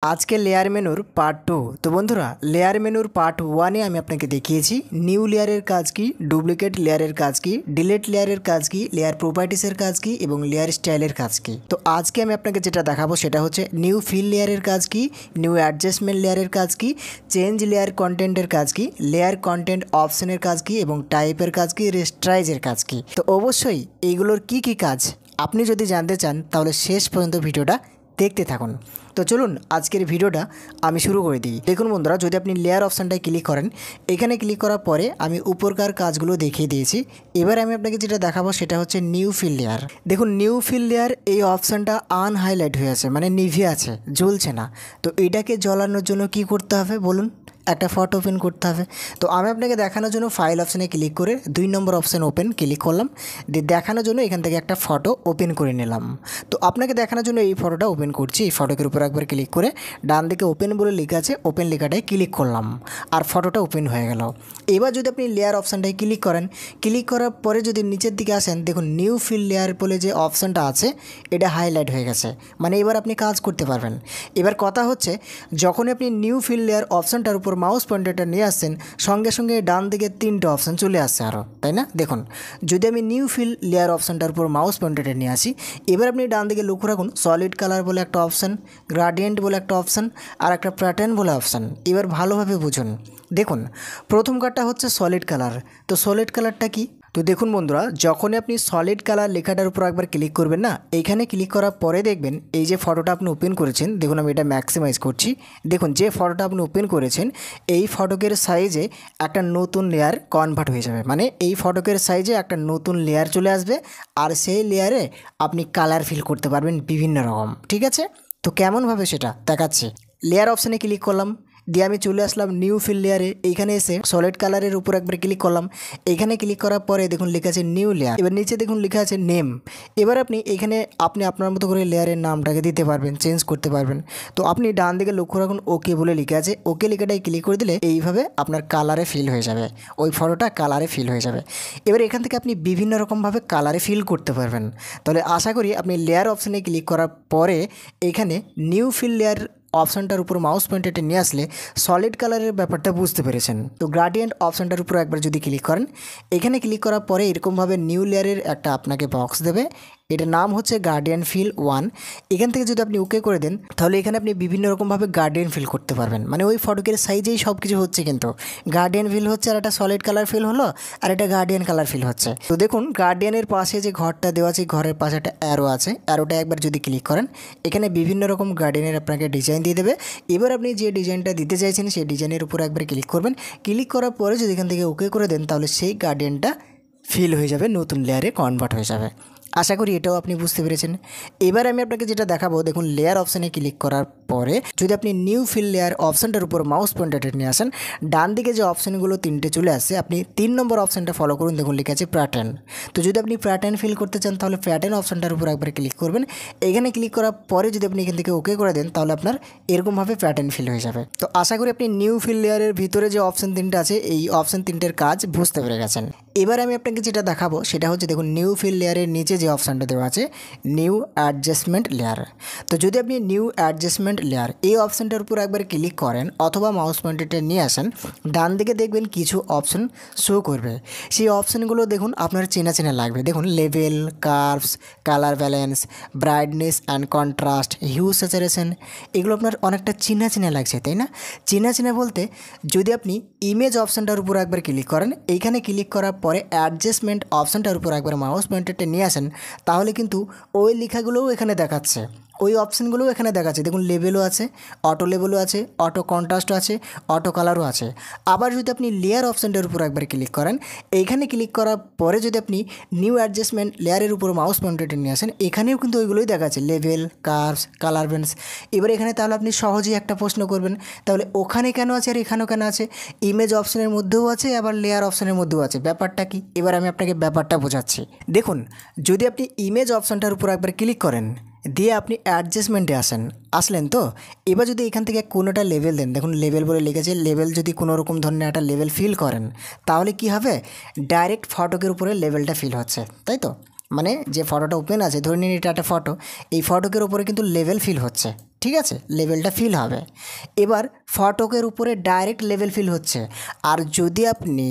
आज के layer मेनुर part 2। तो बंधुरा लेयर मेनुर पार्ट 1 আমি আপনাকে দেখিয়েছি নিউ লেয়ারের কাজ কি, ডুপ্লিকেট লেয়ারের কাজ কি, ডিলিট লেয়ারের কাজ কি, লেয়ার প্রপার্টিসের কাজ কি এবং লেয়ার স্টাইলের কাজ কি। তো আজকে আমি আপনাকে যেটা দেখাবো সেটা হচ্ছে নিউ ফিল লেয়ারের কাজ কি, নিউ অ্যাডজাস্টমেন্ট লেয়ারের কাজ কি, চেঞ্জ লেয়ার কন্টেন্টের কাজ কি, লেয়ার কন্টেন্ট অপশনের কাজ কি এবং টাইপের কাজ কি, রেস্ট্রাইজের কাজ কি। তো অবশ্যই এইগুলোর কি কি কাজ আপনি যদি জানতে চান তাহলে শেষ পর্যন্ত ভিডিওটা দেখতে থাকুন। তো চলুন আজকের ভিডিওটা আমি শুরু করে দিই। দেখুন বন্ধুরা, যদি আপনি লেয়ার অপশানটায় ক্লিক করেন, এখানে ক্লিক করার পরে আমি উপরকার কাজগুলো দেখিয়ে দিয়েছি। এবার আমি আপনাকে যেটা দেখাবো সেটা হচ্ছে নিউ ফিল লেয়ার। দেখুন নিউ ফিল লেয়ার এই অপশানটা আনহাইলাইট হয়ে আছে, মানে নিভে আছে, জ্বলছে না। তো এটাকে জ্বলানোর জন্য কি করতে হবে বলুন? একটা ফটো ওপেন করতে হবে। তো আমি আপনাকে দেখানোর জন্য ফাইল অপশানে ক্লিক করে 2 নম্বর অপশান ওপেন ক্লিক করলাম, দিয়ে দেখানোর জন্য এখান থেকে একটা ফটো ওপেন করে নিলাম। তো আপনাকে দেখানোর জন্য এই ফটোটা ওপেন করছি। এই ফটোকের উপর একবার ক্লিক করে ডান দিকে ওপেন বলে লেখা আছে, ওপেন লেখাটায় ক্লিক করলাম আর ফটোটা ওপেন হয়ে গেল। এবার যদি আপনি লেয়ার অপশানটায় ক্লিক করেন, ক্লিক করার পরে যদি নিচের দিকে আসেন, দেখুন নিউ ফিল লেয়ার বলে যে অপশানটা আছে এটা হাইলাইট হয়ে গেছে, মানে এবার আপনি কাজ করতে পারবেন। এবার কথা হচ্ছে, যখনই আপনি নিউ ফিল লেয়ার অপশানটার উপর মাউস পয়েন্টারটা নিয়ে আসছেন, সঙ্গে সঙ্গে ডান দিকে 3টে অপশান চলে আসছে আরও, তাই না? দেখুন যদি আমি নিউ ফিল লেয়ার অপশানটার উপর মাউস পয়েন্টারটা নিয়ে আসি, এবার আপনি ডান দিকে লক্ষ্য রাখুন সলিড কালার বলে একটা অপশান, গ্রাডিয়েন্ট বলে একটা অপশান আর একটা প্যাটার্ন বলে অপশান। এবার ভালোভাবে বুঝুন। দেখুন প্রথম কার্ডটা হচ্ছে সলিড কালার। তো সলিড কালারটা কি? তো দেখুন বন্ধুরা, যখনই আপনি সলিড কালার লেখাটার উপর একবার ক্লিক করবেন না, এইখানে ক্লিক করার পরে দেখবেন এই যে ফটোটা আপনি ওপেন করেছেন, দেখুন আমি এটা ম্যাক্সিমাইজ করছি। দেখুন যে ফটোটা আপনি ওপেন করেছেন এই ফটোকের সাইজে একটা নতুন লেয়ার কনভার্ট হয়ে যাবে, মানে এই ফটোকের সাইজে একটা নতুন লেয়ার চলে আসবে আর সেই লেয়ারে আপনি কালার ফিল করতে পারবেন বিভিন্ন রকম। ঠিক আছে, তো কেমনভাবে সেটা দেখাচ্ছি। লেয়ার অপশানে ক্লিক করলাম, দিয়ে আমি চলে আসলাম নিউ ফিল লেয়ারে। এইখানে এসে সলিড কালারের উপর একবার ক্লিক করলাম। এইখানে ক্লিক করার পরে দেখুন লেখা আছে নিউ লেয়ার। এবার নিচে দেখুন লেখা আছে নেম। এবার আপনি এখানে আপনার মতো করে লেয়ারের নামটাকে দিতে পারবেন, চেঞ্জ করতে পারবেন। তো আপনি ডান দিকে লক্ষ্য রাখুন ওকে বলে লেখা আছে, ওকে লেখাটাই ক্লিক করে দিলে এইভাবে আপনার কালারে ফিল হয়ে যাবে, ওই ফটোটা কালারে ফিল হয়ে যাবে। এবার এখান থেকে আপনি বিভিন্ন রকমভাবে কালারে ফিল করতে পারবেন। তাহলে আশা করি আপনি লেয়ার অপশানে ক্লিক করার পরে এখানে নিউ ফিল লেয়ার অপশানটার উপর মাউস পয়েন্টারটা নিয়ে আসলে সলিড কালারের ব্যাপারটা বুঝতে পেরেছেন। তো গ্রাডিয়েন্ট অপশানটার উপর একবার যদি ক্লিক করেন, এখানে ক্লিক করার পরে এরকমভাবে নিউ লেয়ারের একটা আপনাকে বক্স দেবে, এটার নাম হচ্ছে গার্ডিয়ান ফিল 1। এখান থেকে যদি আপনি ওকে করে দেন তাহলে এখানে আপনি বিভিন্ন রকমভাবে গার্ডিয়ান ফিল করতে পারবেন, মানে ওই ফটোকের সাইজেই সব কিছু হচ্ছে, কিন্তু গার্ডিয়ান ফিল হচ্ছে আর একটা সলিড কালার ফিল হলো আর একটা গার্ডিয়ান কালার ফিল হচ্ছে। তো দেখুন গার্ডিয়ানের পাশে যে ঘরটা দেওয়া আছে, ঘরের পাশে একটা অ্যারো আছে, অ্যারোটা একবার যদি ক্লিক করেন এখানে বিভিন্ন রকম গার্ডিয়ানের আপনাকে ডিজাইন দিয়ে দেবে। এবার আপনি যে ডিজাইনটা দিতে চাইছেন সেই ডিজাইনের উপর একবার ক্লিক করবেন। ক্লিক করার পরে যদি এখান থেকে ওকে করে দেন তাহলে সেই গার্ডিয়ানটা ফিল হয়ে যাবে, নতুন লেয়ারে কনভার্ট হয়ে যাবে। আশা করি এটাও আপনি বুঝতে পেরেছেন। এবার আমি আপনাকে যেটা দেখাবো, দেখুন লেয়ার অপশানে ক্লিক করার পরে যদি আপনি নিউ ফিল লেয়ার অপশানটার উপর মাউস পয়েন্টারটা নিয়ে আসেন, ডান দিকে যে অপশানগুলো 3টে চলে আসছে, আপনি 3 নম্বর অপশানটা ফলো করুন। দেখুন লেখা আছে প্যাটার্ন। তো যদি আপনি প্যাটার্ন ফিল করতে চান তাহলে প্যাটার্ন অপশানটার উপর একবার ক্লিক করবেন। এখানে ক্লিক করার পরে যদি আপনি এখান থেকে ওকে করে দেন তাহলে আপনার এরকমভাবে প্যাটার্ন ফিল হয়ে যাবে। তো আশা করি আপনি নিউ ফিল লেয়ারের ভিতরে যে অপশান 3টে আছে এই অপশান 3টের কাজ বুঝতে পেরে গেছেন। এবার আমি আপনাকে যেটা দেখাবো সেটা হচ্ছে, দেখুন নিউ ফিল লেয়ারের নিচে যে অপশানটা দেওয়া আছে নিউ অ্যাডজাস্টমেন্ট লেয়ার। তো যদি আপনি নিউ অ্যাডজাস্টমেন্ট লেয়ার এই অপশানটার উপর একবার ক্লিক করেন অথবা মাউস পয়েন্টারটা নিয়ে আসেন, ডান দিকে দেখবেন কিছু অপশান শো করবে। সেই অপশানগুলো দেখুন আপনার চেনা চেনা লাগবে। দেখুন level, curves, colour balance, brightness and contrast, hue saturation, এগুলো আপনার অনেকটা চেনা চেনা লাগছে, তাই না? চেনা চেনা বলতে যদি আপনি ইমেজ অপশানটার উপর একবার ক্লিক করেন, এইখানে ক্লিক করার পরে অ্যাডজাস্টমেন্ট অপশানটার উপর একবার মাউস পয়েন্টারটা নিয়ে আসেন, তাহলে কিন্তু ওই লেখাগুলোও এখানে দেখাচ্ছে, ওই অপশানগুলোও এখানে দেখাচ্ছে। দেখুন লেভেলও আছে, অটো লেভেলও আছে, অটো কন্ট্রাস্টও আছে, অটো কালারও আছে। আবার যদি আপনি লেয়ার অপশানটার উপর একবার ক্লিক করেন, এইখানে ক্লিক করার পরে যদি আপনি নিউ অ্যাডজাস্টমেন্ট লেয়ারের উপর মাউস পয়েন্টারটা নিয়ে আসেন, এখানেও কিন্তু ওইগুলোই দেখাচ্ছে, লেভেল, কার্ভস, কালার ব্যালেন্স। এবার এখানে তাহলে আপনি সহজেই একটা প্রশ্ন করবেন, তাহলে ওখানে কেন আছে আর এখানেও কেন আছে? ইমেজ অপশানের মধ্যেও আছে আবার লেয়ার অপশানের মধ্যেও আছে, ব্যাপারটা কি? এবার আমি আপনাকে ব্যাপারটা বোঝাচ্ছি। দেখুন যদি আপনি ইমেজ অপশানটার উপর একবার ক্লিক করেন, দিয়ে আপনি অ্যাডজাস্টমেন্টে আসলেন, তো এবার যদি এখান থেকে কোনোটা লেভেল দেন, দেখুন লেভেল বলে লিখেছে, লেভেল যদি কোনো রকম ধরনের একটা লেভেল ফিল করেন তাহলে কি হবে? ডাইরেক্ট ফটোকের উপরে লেভেলটা ফিল হচ্ছে, তাই তো? মানে যে ফটোটা ওপেন আছে, ধরে নিন এটা একটা ফটো, এই ফটোকের উপরে কিন্তু লেভেল ফিল হচ্ছে, ঠিক আছে, লেভেলটা ফিল হবে। এবার ফটোকের উপরে ডাইরেক্ট লেভেল ফিল হচ্ছে। আর যদি আপনি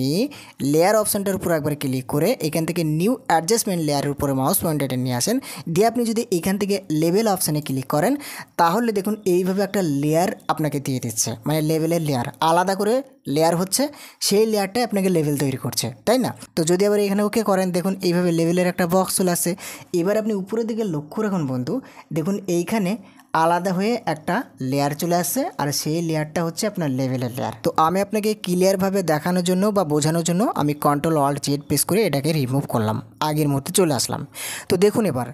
লেয়ার অপশানটার উপর একবার ক্লিক করে এখান থেকে নিউ অ্যাডজাস্টমেন্ট লেয়ারের উপরে মাউস পয়েন্টারটা নিয়ে আসেন, দিয়ে আপনি যদি এখান থেকে লেভেল অপশানে ক্লিক করেন, তাহলে দেখুন এইভাবে একটা লেয়ার আপনাকে দিয়ে দিচ্ছে, মানে লেভেলের লেয়ার আলাদা করে লেয়ার হচ্ছে, সেই লেয়ারটাই আপনাকে লেভেল তৈরি করছে, তাই না? তো যদি আবার এখানে ওকে করেন, দেখুন এইভাবে লেভেলের একটা বক্স চলে আসছে। এবার আপনি উপরের দিকে লক্ষ্য রাখুন বন্ধু, দেখুন এইখানে আলাদা হয়ে একটা লেয়ার চলে আসছে, আর সেই লেয়ারটা হচ্ছে আপনার লেভেলের লেয়ার। তো আমি আপনাকে ক্লিয়ারভাবে দেখানোর জন্য বা বোঝানোর জন্য আমি Ctrl+Alt+Z প্রেস করে এটাকে রিমুভ করলাম, আগের মধ্যে চলে আসলাম। তো দেখুন এবার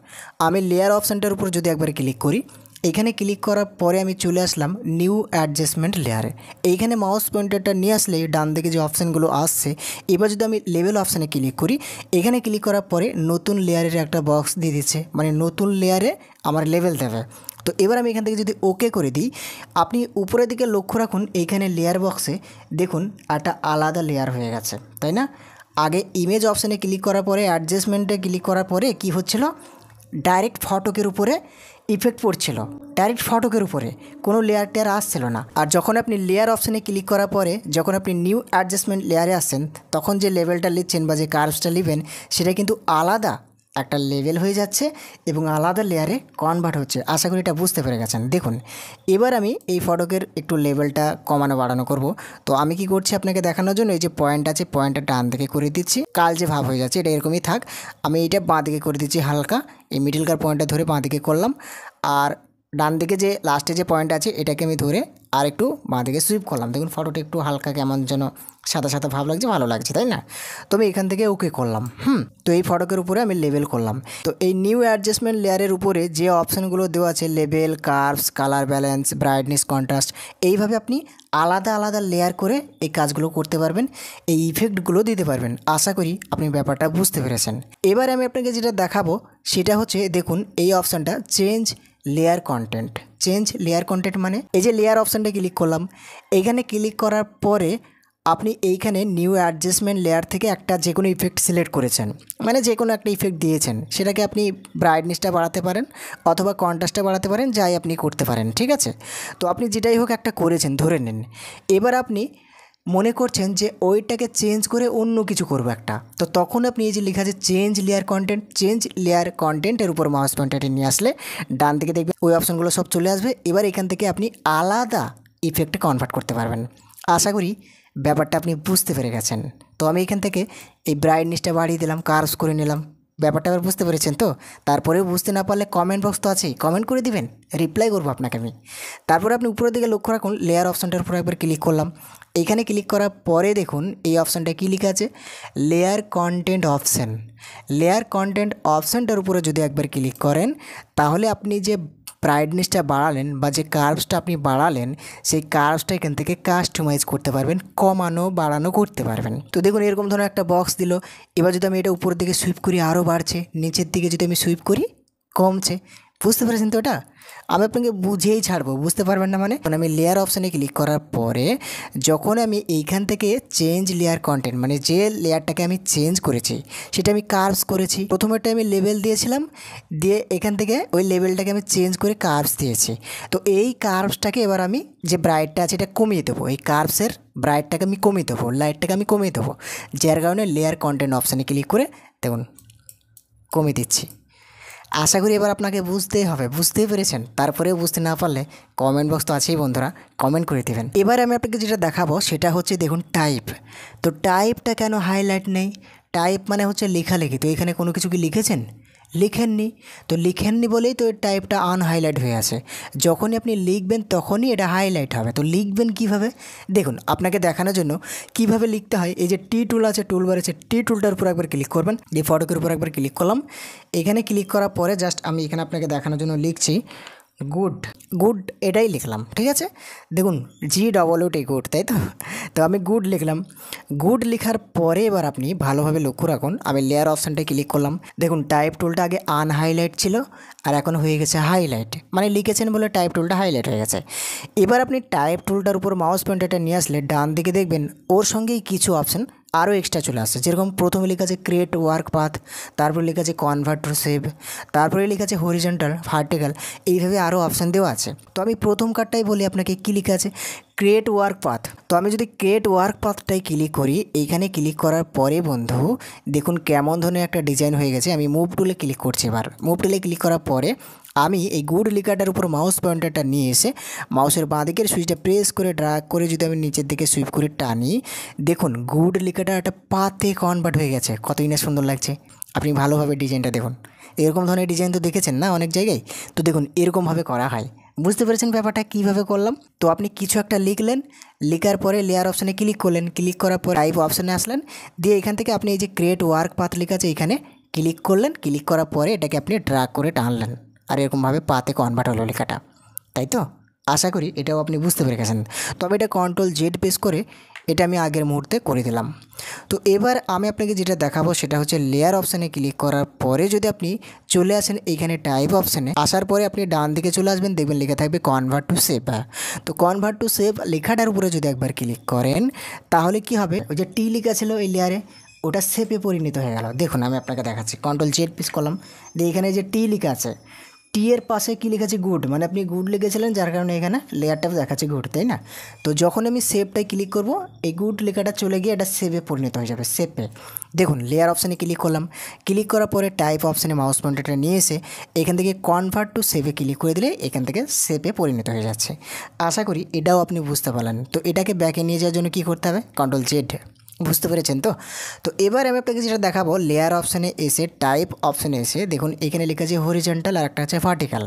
আমি লেয়ার অপশানটার উপর যদি একবার ক্লিক করি, এখানে ক্লিক করার পরে আমি চলে আসলাম নিউ অ্যাডজাস্টমেন্ট লেয়ারে। এইখানে মাউস পয়েন্টারটা নিয়ে আসলে ডান দিকে যে অপশানগুলো আসছে, এবার যদি আমি লেভেল অপশানে ক্লিক করি, এখানে ক্লিক করার পরে নতুন লেয়ারের একটা বক্স দিয়ে দিচ্ছে, মানে নতুন লেয়ারে আমার লেভেল দেবে। তো এবার আমি এখান থেকে যদি ওকে করে দিই, আপনি উপরের দিকে লক্ষ্য রাখুন, এইখানে লেয়ার বক্সে দেখুন একটা আলাদা লেয়ার হয়ে গেছে, তাই না? আগে ইমেজ অপশানে ক্লিক করার পরে অ্যাডজাস্টমেন্টে ক্লিক করার পরে কি হচ্ছিল, ডাইরেক্ট ফটোকের উপরে ইফেক্ট পড়ছিল, ডাইরেক্ট ফটোকের উপরে কোনো লেয়ার টেয়ার আসছিল না। আর যখন আপনি লেয়ার অপশানে ক্লিক করার পরে যখন আপনি নিউ অ্যাডজাস্টমেন্ট লেয়ারে আসছেন, তখন যে লেভেলটা নিচ্ছেন বা যে কার্ভসটা নেবেন, সেটা কিন্তু আলাদা একটা লেভেল হয়ে যাচ্ছে এবং আলাদা লেয়ারে কনভার্ট হচ্ছে। আশা করি এটা বুঝতে পেরে গেছেন। দেখুন এবার আমি এই ফটোকের একটু লেভেলটা কমানো বাড়ানো করব। তো আমি কি করছি আপনাকে দেখানোর জন্য, এই যে পয়েন্ট আছে, পয়েন্টটা ডান দিকে করে দিচ্ছি, কাল যে ভাব হয়ে যাচ্ছে এটা এরকমই থাক। আমি এইটা বাঁ দিকে করে দিচ্ছি হালকা, এই মিডিলকার পয়েন্টটা ধরে বাঁ দিকে করলাম, আর ডান দিকে যে লাস্টে যে পয়েন্ট আছে এটাকে আমি ধরে আর একটু বাঁ দিকে সুইপ করলাম। দেখুন ফটোটা একটু হালকা কেমন যেন সাদা সাদা ভাব লাগছে, ভালো লাগছে, তাই না? তো আমি এখান থেকে ওকে করলাম। তো এই ফটোকের উপরে আমি লেভেল করলাম। তো এই নিউ অ্যাডজাস্টমেন্ট লেয়ারের উপরে যে অপশানগুলো দেওয়া আছে, level, curves, colour balance, brightness, contrast, এইভাবে আপনি আলাদা আলাদা লেয়ার করে এই কাজগুলো করতে পারবেন, এই ইফেক্টগুলো দিতে পারবেন। আশা করি আপনি ব্যাপারটা বুঝতে পেরেছেন। এবার আমি আপনাকে যেটা দেখাবো সেটা হচ্ছে, দেখুন এই অপশানটা change layer content. Change layer content মানে এই যে লেয়ার অপশানটা ক্লিক করলাম, এইখানে ক্লিক করার পরে আপনি এইখানে নিউ অ্যাডজাস্টমেন্ট লেয়ার থেকে একটা যে কোনো ইফেক্ট সিলেক্ট করেছেন, মানে যে কোনো একটা ইফেক্ট দিয়েছেন, সেটাকে আপনি ব্রাইটনেসটা বাড়াতে পারেন অথবা কন্ট্রাস্টটা বাড়াতে পারেন, যাই আপনি করতে পারেন, ঠিক আছে? তো আপনি যেটাই হোক একটা করেছেন ধরে নেন। এবার আপনি মনে করছেন যে ওইটাকে চেঞ্জ করে অন্য কিছু করবো একটা, তো তখন আপনি এই যে লেখা আছে change layer content, change layer কন্টেন্টের উপর মাউস পয়েন্টারটি নিয়ে আসলে ডান দিকে দেখবেন ওই অপশানগুলো সব চলে আসবে। এবার এখান থেকে আপনি আলাদা ইফেক্টে কনভার্ট করতে পারবেন। আশা করি ব্যাপারটা আপনি বুঝতে পেরে গেছেন। তো আমি এখান থেকে এই ব্রাইটনেসটা বাড়িয়ে দিলাম, কার্ভস করে নিলাম। ব্যাপারটা আবার বুঝতে পেরেছেন তো? তারপরেও বুঝতে না পারলে কমেন্ট বক্স তো আছেই, কমেন্ট করে দিবেন, রিপ্লাই করবো আপনাকে আমি। তারপরে আপনি উপরের দিকে লক্ষ্য রাখুন, লেয়ার অপশানটার উপর একবার ক্লিক করলাম। এইখানে ক্লিক করার পরে দেখুন এই অপশানটা কী লেখা আছে, layer content option. Layer content অপশানটার উপরে যদি একবার ক্লিক করেন, তাহলে আপনি যে ব্রাইটনেসটা বাড়ালেন বা যে কার্ভসটা আপনি বাড়ালেন, সেই কার্ভসটা এখান থেকে কাস্টমাইজ করতে পারবেন, কমানো বাড়ানো করতে পারবেন। তো দেখুন এরকম ধরনের একটা বক্স দিল। এবার যদি আমি এটা উপরের দিকে সুইপ করি আরও বাড়ছে, নিচের দিকে যদি আমি সুইপ করি কমছে। বুঝতে পেরেছেন তো? এটা আমি আপনাকে বুঝিয়েই ছাড়বো, বুঝতে পারবেন না মানে। আমি লেয়ার অপশানে ক্লিক করার পরে যখন আমি এইখান থেকে চেঞ্জ লেয়ার কন্টেন্ট, মানে যে লেয়ারটাকে আমি চেঞ্জ করেছি সেটা আমি কার্ভস করেছি। প্রথমেরটা আমি লেভেল দিয়েছিলাম, দিয়ে এখান থেকে ওই লেভেলটাকে আমি চেঞ্জ করে কার্ভস দিয়েছি। তো এই কার্ভসটাকে এবার আমি যে ব্রাইটটা আছে এটা কমিয়ে দেবো, এই কার্ভসের ব্রাইটটাকে আমি কমিয়ে দেবো, লাইটটাকে আমি কমিয়ে দেবো, যার কারণে লেয়ার কন্টেন্ট অপশানে ক্লিক করে দেখুন কমিয়ে দিচ্ছি। আশা করি এবার আপনাকে বুঝতেই হবে, বুঝতেই পেরেছেন। তারপরেও বুঝতে না পারলে কমেন্ট বক্স তো আছেই বন্ধুরা, কমেন্ট করে দেবেন। এবার আমি আপনাকে যেটা দেখাবো সেটা হচ্ছে দেখুন টাইপ। তো টাইপটা কেন হাইলাইট নেই? টাইপ মানে হচ্ছে লেখালেখি। তো এখানে কোনো কিছু কি লিখেছেন? লিখেননি। তো লিখেননি বলেই তো এর টাইপটা আনহাইলাইট হয়ে আছে। যখনই আপনি লিখবেন তখনই এটা হাইলাইট হবে। তো লিখবেন কিভাবে? দেখুন আপনাকে দেখানোর জন্য কিভাবে লিখতে হয়, এই যে টি টুল আছে, টুলবার আছে, টি টুলটার উপর একবার ক্লিক করবেন, এই ফটোকের উপর একবার ক্লিক করলাম। এখানে ক্লিক করার পরে জাস্ট আমি এখানে আপনাকে দেখানোর জন্য লিখছি গুড। গুড এটাই লিখলাম, ঠিক আছে? দেখুন GOOD গুড, তাই তো? তো আমি গুড লিখলাম। গুড লেখার পরে এবার আপনি ভালোভাবে লক্ষ্য রাখুন, আমি লেয়ার অপশানটায় ক্লিক করলাম। দেখুন টাইপ টুলটা আগে আনহাইলাইট ছিল আর এখন হয়ে গেছে হাইলাইট, মানে লিখেছেন বলে টাইপ টুলটা হাইলাইট হয়ে গেছে। এবার আপনি টাইপ টুলটার উপর মাউস পয়েন্টারটা নিয়ে আসলে ডান দিকে দেখবেন ওর সঙ্গেই কিছু অপশান আরও এক্সট্রা চলে আসছে। যেরকম প্রথমে লেখা আছে ক্রিয়েট ওয়ার্ক পাথ, তারপরে লেখা আছে কনভার্ট টু সেভ, তারপরে লেখা আছে হরিজন্টাল, ভার্টিক্যাল, এইভাবে আরও অপশান দেওয়া আছে। তো আমি প্রথম কার্ডটাই বলি আপনাকে, কী লেখা আছে ক্রিয়েট ওয়ার্ক পাথ। তো আমি যদি ক্রিয়েট ওয়ার্ক পাথটাই ক্লিক করি, এইখানে ক্লিক করার পরে বন্ধু দেখুন কেমন ধরনের একটা ডিজাইন হয়ে গেছে। আমি মুভ টুলে ক্লিক করছি। এবার মুভ টুলে ক্লিক করার পরে আমি এই গুড লেখাটার উপর মাউস পয়েন্টারটা নিয়ে এসে মাউসের বাঁ দিকের সুইচটা প্রেস করে ড্রাগ করে যদি আমি নিচের দিকে সুইপ করে টানি, দেখুন গুড লেখাটা একটা পাতে কনভার্ট হয়ে গেছে। কতই না সুন্দর লাগছে। আপনি ভালোভাবে ডিজাইনটা দেখুন। এরকম ধরনের ডিজাইন তো দেখেছেন না অনেক জায়গায়। তো দেখুন এরকমভাবে করা হয়। বুঝতে পেরেছেন ব্যাপারটা কীভাবে করলাম? তো আপনি কিছু একটা লিখলেন, লেখার পরে লেয়ার অপশানে ক্লিক করলেন, ক্লিক করার পর টাইপ অপশানে আসলেন, দিয়ে এখান থেকে আপনি এই যে ক্রিয়েট ওয়ার্ক পাথ লেখা আছে এখানে ক্লিক করলেন, ক্লিক করার পরে এটাকে আপনি ড্রাগ করে টানলেন, আর এরকমভাবে পাতে কনভার্ট হলো লেখাটা। তাই তো? আশা করি এটাও আপনি বুঝতে পেরে গেছেন। তবে এটা কন্ট্রোল জেড প্রেস করে এটা আমি আগের মুহূর্তে করে দিলাম। তো এবার আমি আপনাকে যেটা দেখাবো সেটা হচ্ছে লেয়ার অপশানে ক্লিক করার পরে যদি আপনি চলে আসেন এইখানে টাইপ অপশানে, আসার পরে আপনি ডান দিকে চলে আসবেন, দেখবেন লেখা থাকবে কনভার্ট টু সেভ। তো কনভার্ট টু সেভ লেখাটার উপরে যদি একবার ক্লিক করেন তাহলে কি হবে, ওই যে টি লেখা ছিল এই লেয়ারে ওটা সেভে পরিণত হয়ে গেল। দেখুন আমি আপনাকে দেখাচ্ছি, কন্ট্রোল জেড প্রেস করলাম, দিয়ে এখানে যে টি লেখা আছে, টি এর পাশে কী লিখেছি গুড, মানে আপনি গুড লিখেছিলেন যার কারণে এখানে লেয়ারটা দেখাচ্ছে গুড, তাই না? তো যখন আমি সেভটাই ক্লিক করব এই গুড লেখাটা চলে গিয়ে এটা সেভে পরিণত হয়ে যাবে, সেভে। দেখুন লেয়ার অপশানে ক্লিক করলাম, ক্লিক করার পরে টাইপ অপশানে মাউস পয়েন্টারটা নিয়ে এসে এখান থেকে কনভার্ট টু সেভে ক্লিক করে দিলে এখান থেকে সেভে পরিণত হয়ে যাচ্ছে। আশা করি এটাও আপনি বুঝতে পারলেন। তো এটাকে ব্যাকে নিয়ে যাওয়ার জন্য কী করতে হবে, কন্ট্রোল জেড। বুঝতে পেরেছেন তো? তো এবার আমি আপনাকে যেটা দেখাবো, লেয়ার অপশানে এসে টাইপ অপশানে এসে দেখুন এখানে লেখা আছে হরিজন্টাল আর একটা আছে ভার্টিক্যাল।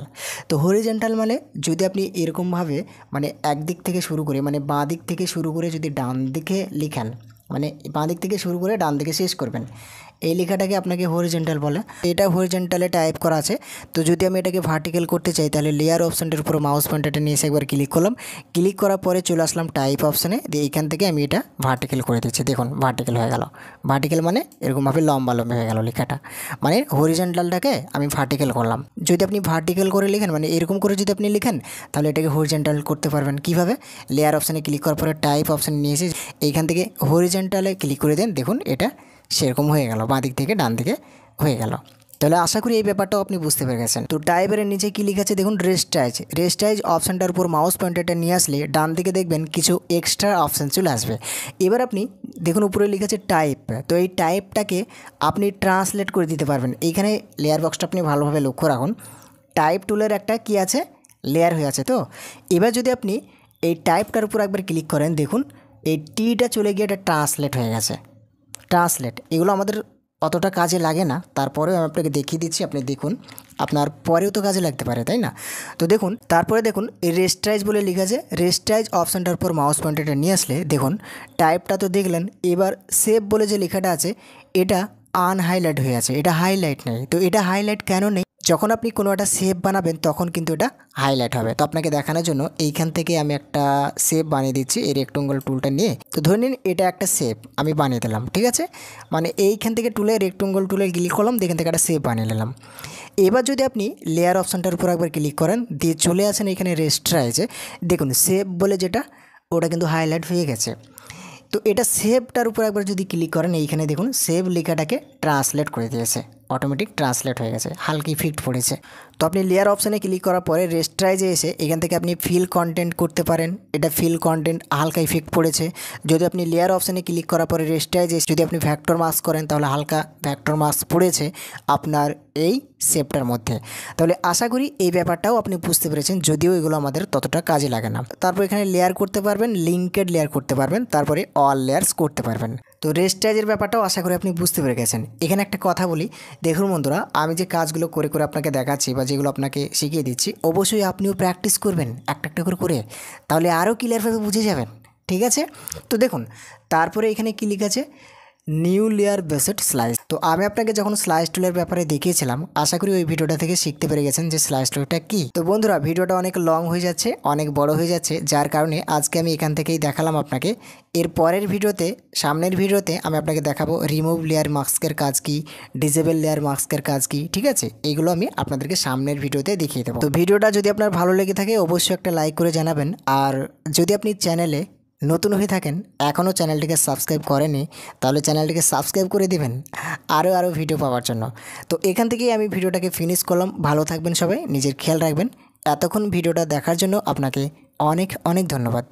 তো হরিজন্টাল মানে যদি আপনি এরকমভাবে মানে একদিক থেকে শুরু করে মানে বাঁ দিক থেকে শুরু করে যদি ডান দিকে লিখেন, মানে বাঁ দিক থেকে শুরু করে ডান দিকে শেষ করবেন, এই লেখাটাকে আপনাকে হরিজন্টাল বলে। এটা হরিজন্টালে টাইপ করা আছে। তো যদি আমি এটাকে ভার্টিক্যাল করতে চাই তাহলে লেয়ার অপশানটার উপর মাউস পয়েন্টারটা নিয়ে এসে একবার ক্লিক করলাম, ক্লিক করার পরে চলে আসলাম টাইপ অপশানে, দিয়ে এইখান থেকে আমি এটা ভার্টিক্যাল করে দিচ্ছি। দেখুন ভার্টিক্যাল হয়ে গেল। ভার্টিক্যাল মানে এরকমভাবে লম্বা লম্বা হয়ে গেল লেখাটা, মানে হরিজন্টালটাকে আমি ভার্টিক্যাল করলাম। যদি আপনি ভার্টিক্যাল করে লিখেন মানে এরকম করে যদি আপনি লিখেন তাহলে এটাকে হরিজন্টাল করতে পারবেন। কীভাবে? লেয়ার অপশানে ক্লিক করার পরে টাইপ অপশানে নিয়ে এসে এইখান থেকে হরিজন্টালে ক্লিক করে দেন, দেখুন এটা সেরকম হয়ে গেল, বাঁ দিক থেকে ডান দিকে হয়ে গেল। তাহলে আশা করি এই ব্যাপারটাও আপনি বুঝতে পেরে গেছেন। তো টাইপের নিচে কী লিখা আছে দেখুন, রেস্টাইজ। রেস্টাইজ অপশানটার উপর মাউস পয়েন্টারটা নিয়ে আসলে ডান দিকে দেখবেন কিছু এক্সট্রা অপশান চলে আসবে। এবার আপনি দেখুন উপরে লিখা আছে টাইপ। তো এই টাইপটাকে আপনি ট্রান্সলেট করে দিতে পারবেন। এইখানে লেয়ার বক্সটা আপনি ভালোভাবে লক্ষ্য রাখুন, টাইপ টুলের একটা কি আছে লেয়ার হয়ে আছে। তো এবার যদি আপনি এই টাইপটার উপর একবার ক্লিক করেন, দেখুন এই টিটা চলে গিয়ে এটা ট্রান্সলেট হয়ে গেছে। ট্রান্সলেট এগুলো আমাদের অতটা কাজে লাগে না, তারপরেও আমি আপনাকে দেখিয়ে দিচ্ছি, আপনি দেখুন আপনার পরেও তো কাজে লাগতে পারে, তাই না? তো দেখুন তারপরে দেখুন এই রেস্টাইজ বলে লেখা আছে। রেস্টাইজ অপশানটার উপর মাউস পয়েন্টারটা নিয়ে আসলে দেখুন টাইপটা তো দেখলেন, এবার সেভ বলে যে লেখাটা আছে এটা আনহাইলাইট হয়ে আছে, এটা হাইলাইট নেই। তো এটা হাইলাইট কেন নেই? যখন আপনি কোনো একটা শেপ বানাবেন তখন কিন্তু এটা হাইলাইট হবে। তো আপনাকে দেখানোর জন্য এইখান থেকে আমি একটা শেপ বানিয়ে দিচ্ছি এই রেক্ট্যাঙ্গল টুলটা নিয়ে। তো ধরে নিন এটা একটা শেপ আমি বানিয়ে দিলাম, ঠিক আছে? মানে এইখান থেকে টুলে রেক্ট্যাঙ্গল টুলে ক্লিক করলাম, এখান থেকে একটা শেপ বানিয়ে নিলাম। এবার যদি আপনি লেয়ার অপশানটার উপর একবার ক্লিক করেন, দিয়ে চলে আসেন এখানে রেস্ট্রাইজে, দেখুন শেপ বলে যেটা ওটা কিন্তু হাইলাইট হয়ে গেছে। তো এটা সেভটার উপর একবার যদি ক্লিক করেন, এইখানে দেখুন সেভ লেখাটাকে ট্রান্সলেট করে দিয়েছে, অটোমেটিক ট্রান্সলেট হয়ে গেছে, হালকা ইফেক্ট পড়েছে। তো আপনি লেয়ার অপশানে ক্লিক করার পরে রেস্ট্রাইজে এসে এখান থেকে আপনি ফিল কন্টেন্ট করতে পারেন। এটা ফিল কন্টেন্ট হালকা ইফেক্ট পড়েছে। যদি আপনি লেয়ার অপশানে ক্লিক করার পরে রেস্ট্রাইজে যদি আপনি ভ্যাক্টর মাস্ক করেন তাহলে হালকা ভ্যাক্টর মাস্ক পড়েছে আপনার এই শেপটার মধ্যে। তাহলে আশা করি এই ব্যাপারটাও আপনি বুঝতে পেরেছেন, যদিও এগুলো আমাদের ততটা কাজে লাগে না। তারপর এখানে লেয়ার করতে পারবেন, লিঙ্কেড লেয়ার করতে পারবেন, তারপরে অল লেয়ার্স করতে পারবেন। তো রেস্টাইজের ব্যাপারটাও আশা করি আপনি বুঝতে পেরে গেছেন। এখানে একটা কথা বলি, দেখুন বন্ধুরা, আমি যে কাজগুলো করে করে আপনাকে দেখাচ্ছি বা যেগুলো আপনাকে শিখিয়ে দিচ্ছি, অবশ্যই আপনিও প্র্যাকটিস করবেন একটা একটা করে, তাহলে আরও ক্লিয়ারভাবে বুঝে যাবেন, ঠিক আছে? তো দেখুন তারপরে এখানে কী লেখা আছে, নিউ লেয়ার বেসড স্লাইস। তো আমি আপনাকে যখন স্লাইস টুলের ব্যাপারে দেখিয়েছিলাম, আশা করি ওই ভিডিওটা থেকে শিখতে পেরে গেছেন যে স্লাইস টুলটা কী। তো বন্ধুরা ভিডিওটা অনেক লং হয়ে যাচ্ছে, অনেক বড় হয়ে যাচ্ছে, যার কারণে আজকে আমি এখান থেকেই দেখালাম আপনাকে। এর পরের ভিডিওতে, সামনের ভিডিওতে আমি আপনাকে দেখাবো রিমুভ লেয়ার মাস্কের কাজ কী, ডিসেবল লেয়ার মাস্কের কাজ কী, ঠিক আছে? এইগুলো আমি আপনাদেরকে সামনের ভিডিওতে দেখিয়ে দেবো। তো ভিডিওটা যদি আপনার ভালো লেগে থাকে অবশ্যই একটা লাইক করে জানাবেন। আর যদি আপনি চ্যানেলে নতুন হয়ে থাকেন, এখনও চ্যানেলটিকে সাবস্ক্রাইব করেনি, তাহলে চ্যানেলটিকে সাবস্ক্রাইব করে দিবেন আরও ভিডিও পাওয়ার জন্য। তো এখান থেকেই আমি ভিডিওটাকে ফিনিশ করলাম। ভালো থাকবেন সবাই, নিজের খেয়াল রাখবেন। এতক্ষণ ভিডিওটা দেখার জন্য আপনাকে অনেক অনেক ধন্যবাদ।